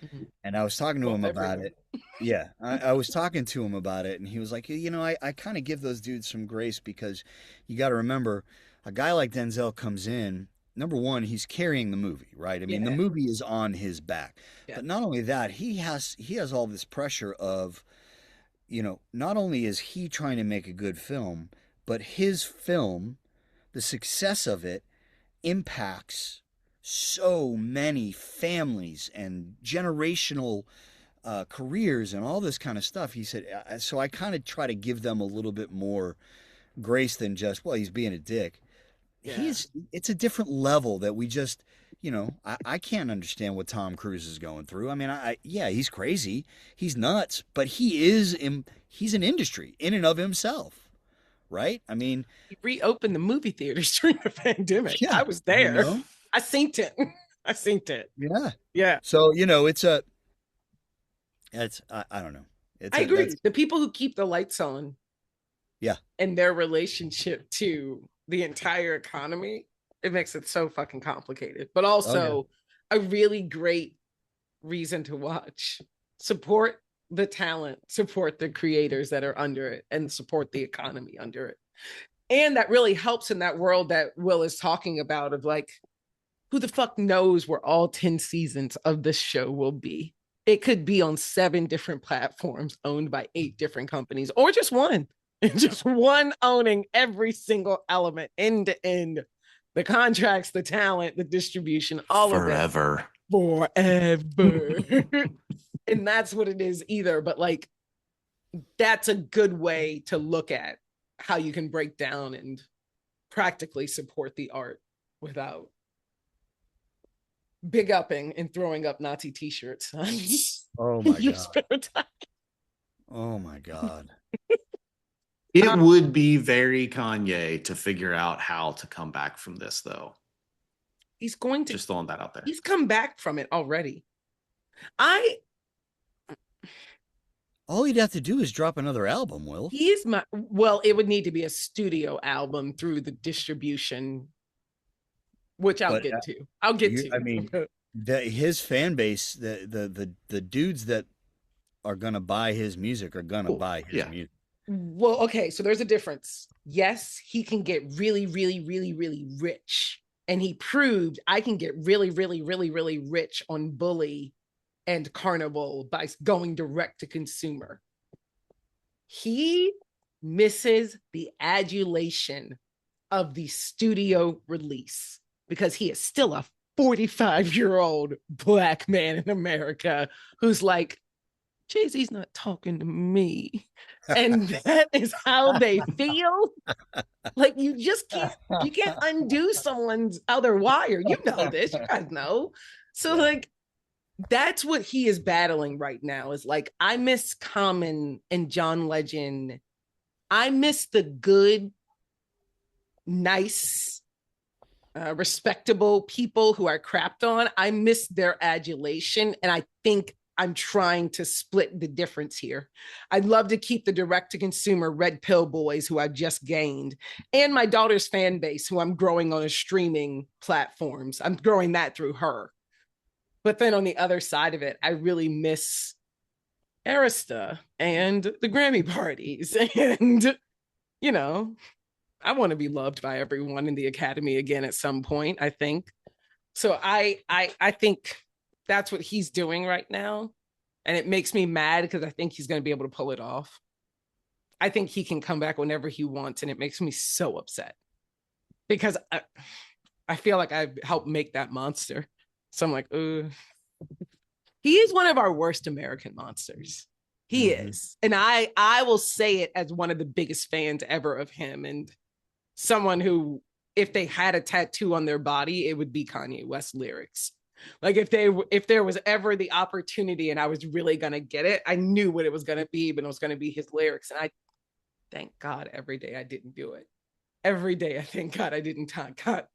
S3: Mhm.
S4: And I was talking to
S3: Well,
S4: him about
S3: everyone.
S4: it. Yeah, I was talking to him about it, and he was like, I kind of give those dudes some grace because you got to remember, a guy like Denzel comes in. Number one, he's carrying the movie, right? I mean, the
S3: Yeah.
S4: movie is on his back.
S3: Yeah.
S4: But not only that, he has all this pressure of, not only is he trying to make a good film, but his film, the success of it impacts so many families and generational careers and all this kind of stuff. He said, so I kind of try to give them a little bit more grace than just, well, he's being a dick.
S3: Yeah.
S4: It's a different level that we just, I can't understand what Tom Cruise is going through. I mean, yeah, he's crazy, he's nuts, but he's an industry in and of himself, right? I mean,
S3: He reopened the movie theaters during the pandemic.
S4: yeah,
S3: I was there.
S4: you know,
S3: I seen it. I seen it.
S4: yeah.
S3: Yeah.
S4: So I don't know.
S3: I agree.
S4: That's
S3: The people who keep the lights on
S4: yeah.
S3: and their relationship to the entire economy, it makes it so fucking complicated. But also a really great reason to watch. Support the talent, support the creators that are under it, and support the economy under it. And that really helps in that world that Will is talking about of like, who the fuck knows where all 10 seasons of this show will be? It could be on 7 different platforms owned by 8 different companies, or just one, and just one owning every single element end to end. The contracts, the talent, the distribution, all
S1: Forever.
S3: of it. Forever. And that's what it is either. But like, that's a good way to look at how you can break down and practically support the art without big upping and throwing up Nazi t-shirts.
S4: Oh my
S3: Your
S4: god.
S3: spare time.
S4: Oh my god.
S1: It would be very Kanye to figure out how to come back from this, though.
S3: He's going to
S1: Just throwing that out there.
S3: He's come back from it already.
S4: All he'd have to do is drop another album, Will.
S3: It would need to be a studio album through the distribution, which I'll get to.
S4: I mean, his fan base, the dudes that are gonna buy his music are gonna buy his music.
S3: Well, okay, so there's a difference. Yes, he can get really, really, really, really rich. And he proved I can get really, really, really, really rich on Bully and Carnival by going direct to consumer. He misses the adulation of the studio release because he is still a 45-year-old Black man in America who's like, Jay-Z's not talking to me. And that is how they feel. Like you can't undo someone's other wire. You know this, you guys know. So like, that's what he is battling right now is like, I miss Common and John Legend. I miss the good, nice, respectable people who are crapped on. I miss their adulation. And I think I'm trying to split the difference here. I'd love to keep the direct-to-consumer red pill boys who I've just gained and my daughter's fan base who I'm growing on a streaming platforms. I'm growing that through her. But then on the other side of it, I really miss Arista and the Grammy parties. And, I want to be loved by everyone in the Academy again at some point, I think. So I think that's what he's doing right now. And it makes me mad because I think he's going to be able to pull it off. I think he can come back whenever he wants. And it makes me so upset because I feel like I've helped make that monster. So I'm like, he is one of our worst American monsters. He is. And I will say it as one of the biggest fans ever of him. And someone who, if they had a tattoo on their body, it would be Kanye West lyrics. Like if there was ever the opportunity and I was really going to get it, I knew what it was going to be, but it was going to be his lyrics. And I thank God every day I didn't do it. Every day I thank God I didn't cut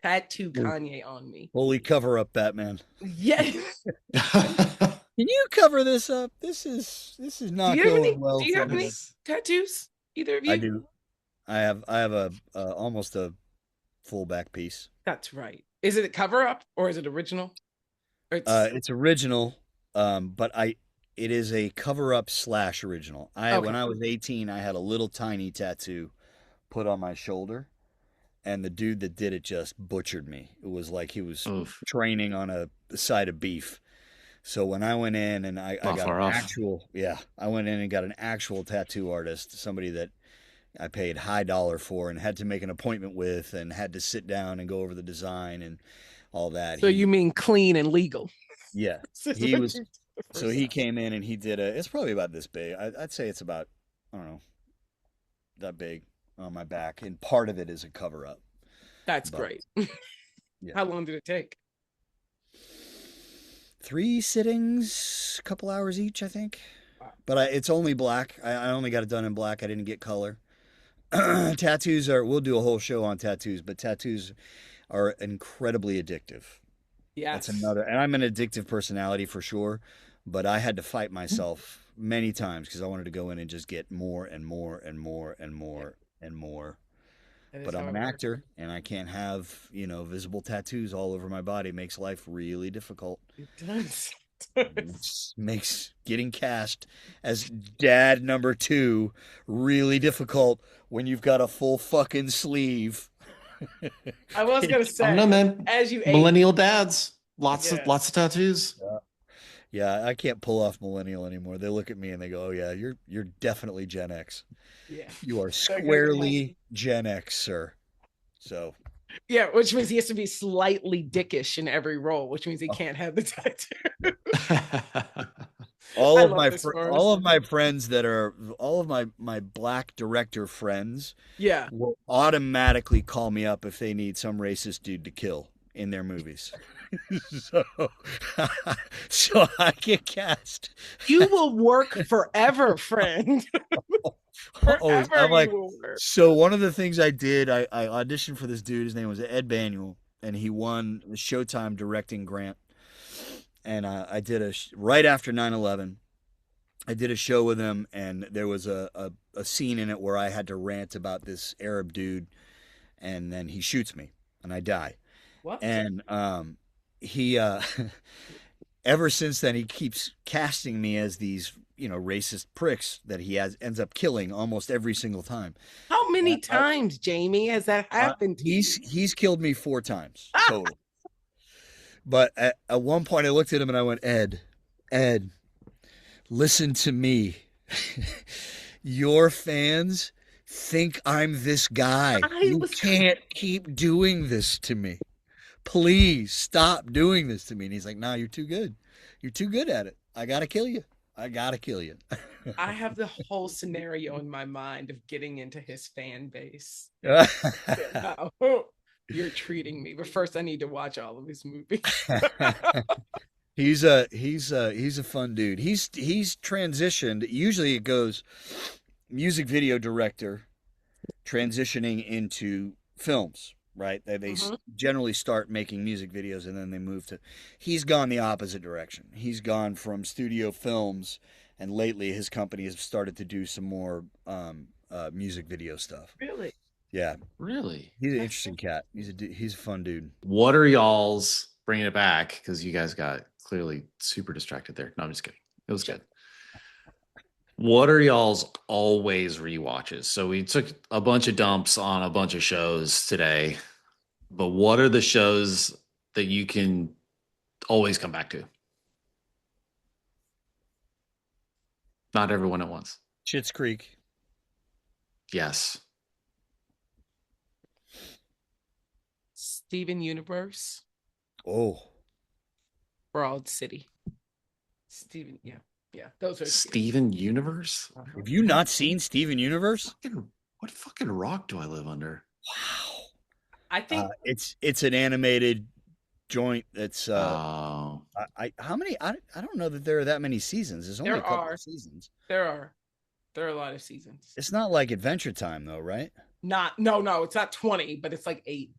S3: Tattoo Kanye on me.
S4: Holy cover up, Batman.
S3: Yes.
S4: Can you cover this up? This is not going well.
S3: Do you have
S4: me.
S3: any tattoos? Either of you?
S4: I do. I have a almost a full back piece.
S3: That's right. Is it a cover up or is it original? Or
S4: it's original, but it is a cover up / original. When I was 18, I had a little tiny tattoo put on my shoulder, and the dude that did it just butchered me. It was like he was training on a side of beef. So when I went in and I got I went in and got an actual tattoo artist, somebody that I paid high dollar for and had to make an appointment with and had to sit down and go over the design and all that.
S3: So you mean clean and legal?
S4: Yeah. He was. So he came in and he did it's probably about this big. I'd say it's about, I don't know, that big on my back. And part of it is a cover up.
S3: That's great. Yeah. How long did it take?
S4: 3 sittings, a couple hours each, I think. Wow. But it's only black. I only got it done in black. I didn't get color. Tattoos we'll do a whole show on tattoos, but tattoos are incredibly addictive.
S3: Yes.
S4: That's another, and I'm an addictive personality for sure, but I had to fight myself many times because I wanted to go in and just get more and more and more and more and more. But I'm an actor and I can't have, visible tattoos all over my body. It makes life really difficult.
S3: It does.
S4: It makes getting cast as dad number 2 really difficult when you've got a full fucking sleeve.
S3: I was gonna say,
S1: I don't know, man.
S3: As you
S1: millennial dads, lots of tattoos.
S4: Yeah, I can't pull off millennial anymore. They look at me and they go, "Oh yeah, you're definitely Gen X.
S3: Yeah,
S4: you are squarely Gen X, sir." So.
S3: Yeah, which means he has to be slightly dickish in every role, which means he can't have the tattoo. all of my black director friends, will automatically call me up if they need some racist dude to kill in their movies. so I get cast. You will work forever, friend. Forever
S4: I'm like, so one of the things I did, I auditioned for this dude. His name was Ed Banuel, and he won the Showtime directing grant. And I did right after 9/11. I did a show with him, and there was a scene in it where I had to rant about this Arab dude, and then he shoots me, and I die.
S3: What?
S4: And he ever since then he keeps casting me as these racist pricks that he ends up killing almost every single time.
S3: How many times, Jamie, has that happened to you?
S4: He's killed me 4 times total. But at one point I looked at him and I went, Ed, listen to me. Your fans think I'm this guy. You can't keep doing this to me. Please stop doing this to me. And he's like, "No, you're too good. You're too good at it. I got to kill you. I have
S3: the whole scenario in my mind of getting into his fan base. You're treating me, but first I need to watch all of his movies.
S4: He's a fun dude. He's transitioned. Usually it goes music video director transitioning into films, right? They generally start making music videos and then they move to. He's gone the opposite direction. He's gone from studio films, and lately his company has started to do some more music video stuff.
S3: Really?
S4: Yeah.
S1: Really?
S4: He's an interesting cat. He's a fun dude.
S1: What are y'all's, bringing it back because you guys got clearly super distracted there. No, I'm just kidding. It was good. What are y'all's always rewatches? So we took a bunch of dumps on a bunch of shows today, but what are the shows that you can always come back to? Not everyone at once.
S4: Schitt's Creek.
S1: Yes.
S3: Steven Universe.
S4: Oh.
S3: Broad City. Steven, yeah. Those are
S1: Steven Universe.
S4: Have you not seen Steven Universe?
S1: What fucking rock do I live under?
S4: Wow.
S3: I think
S4: it's an animated joint that's
S1: how
S4: many I don't know that there are that many seasons. There's only a couple of seasons.
S3: There are a lot of seasons.
S4: It's not like Adventure Time though, right?
S3: No, it's not 20, but it's like 8.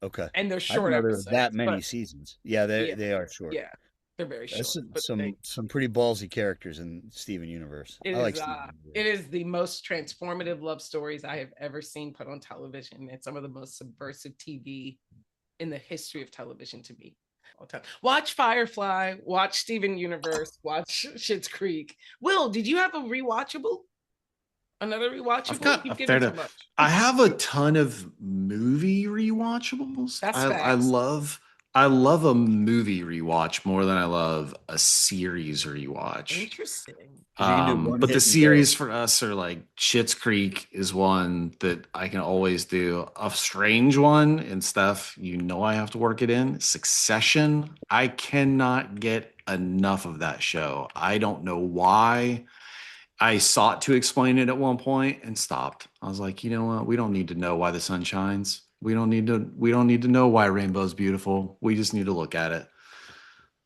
S4: Okay.
S3: and they're
S4: I didn't
S3: short
S4: know there were
S3: episodes.
S4: that many
S3: but
S4: seasons. Yeah,
S3: yeah,
S4: they are short.
S3: yeah, they're very short.
S4: That's
S3: But
S4: some pretty ballsy characters in Steven Universe. I like Steven Universe.
S3: it is the most transformative love stories I have ever seen put on television. It's some of the most subversive TV in the history of television to me. All time. Watch Firefly, watch Steven Universe, watch Schitt's Creek. Will, did you have a rewatchable? Another rewatchable?
S1: I've got
S3: You've
S1: a
S3: given
S1: fair.
S3: too much.
S1: I have a ton of movie rewatchables.
S3: That's
S1: I
S3: facts.
S1: love a movie rewatch more than I love a series rewatch.
S3: Interesting.
S1: But the series for us are like Schitt's Creek is one that I can always do. A strange one and stuff, you know, I have to work it in. Succession, I cannot get enough of that show. I don't know why. I sought to explain it at one point and stopped. I was like, you know what? We don't need to know why the sun shines. We don't need to know why rainbow's beautiful. We just need to look at it.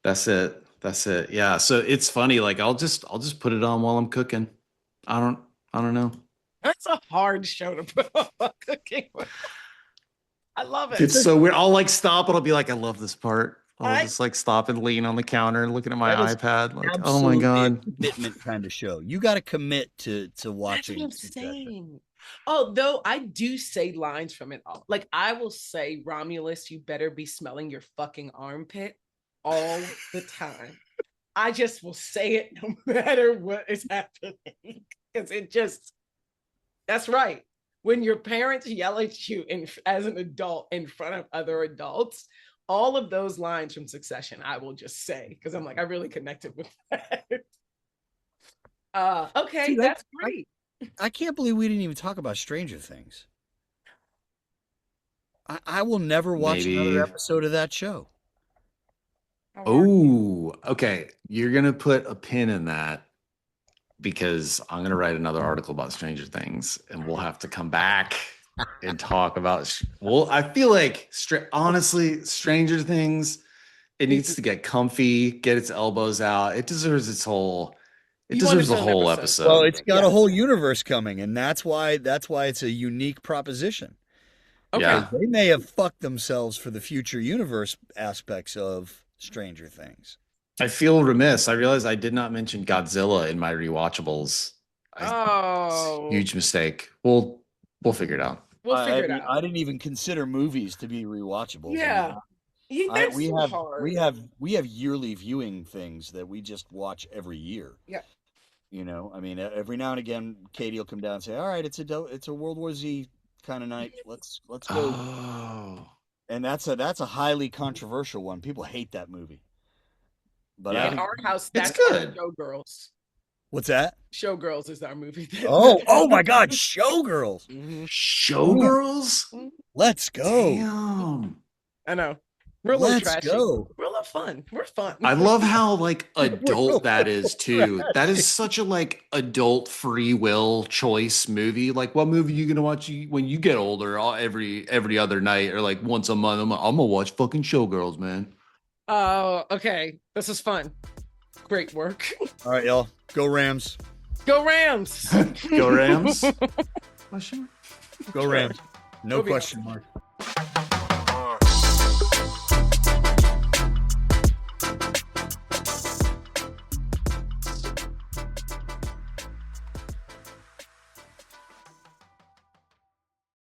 S1: That's it. Yeah. So it's funny. Like I'll just put it on while I'm cooking. I don't know.
S3: That's a hard show to put on while cooking. I love it.
S1: It's so weird. I'll like stop and I'll be like, I love this part. I'll
S3: I-
S1: just like stop and lean on the counter and looking at my
S4: That is
S1: iPad. Like, oh my
S4: Absolutely a
S1: God.
S4: commitment kind of show. You got to commit to
S3: That's what
S4: watching.
S3: I'm
S4: Succession.
S3: saying. Although I do say lines from it all. Like I will say, Romulus, you better be smelling your fucking armpit all the time. I just will say it no matter what is happening. Because it just, that's right. When your parents yell at you as an adult in front of other adults, all of those lines from Succession, I will just say, because I'm like, I really connected with that. Okay,
S4: See,
S3: that's great.
S4: I can't believe we didn't even talk about Stranger Things. I will never watch another episode of that show.
S1: Oh, okay. You're gonna put a pin in that because I'm gonna write another article about Stranger Things, and we'll have to come back and talk about. Well, I feel like honestly, Stranger Things, it needs to get comfy, get its elbows out. It deserves its whole. It deserves the whole episode.
S4: Well, it's got a whole universe coming, and that's why it's a unique proposition.
S3: Okay.
S1: Yeah.
S4: They may have fucked themselves for the future universe aspects of Stranger Things.
S1: I feel remiss. I realized I did not mention Godzilla in my rewatchables. Huge mistake. We'll figure it out.
S3: We'll figure it out.
S4: I didn't even consider movies to be rewatchables.
S3: Yeah. That's
S4: we
S3: so
S4: have
S3: hard.
S4: we have yearly viewing things that we just watch every year.
S3: Yeah.
S4: You know, I mean, every now and again, Katie will come down and say, "All right, it's a World War Z kind of night. Let's go."
S1: Oh.
S4: And that's a highly controversial one. People hate that movie. But
S1: Yeah.
S3: In our house, that's
S1: good.
S3: Showgirls.
S4: What's that?
S3: Showgirls is our movie.
S4: Oh my God, Showgirls!
S3: Mhm.
S1: Showgirls?
S4: Let's go.
S1: Damn.
S3: I know. We're a little
S4: Let's
S3: trashy.
S4: go.
S3: We're a little fun. We're fun.
S1: I love how like adult that is too. That is such a like adult free will choice movie. Like, what movie are you gonna watch when you get older? Every other night or like once a month. I'm gonna watch fucking Showgirls, man.
S3: Oh, okay. This is fun. Great work.
S4: All right, y'all. Go Rams.
S3: Go Rams.
S1: Go Rams.
S4: Go Rams. No
S3: Go Rams.
S4: question mark.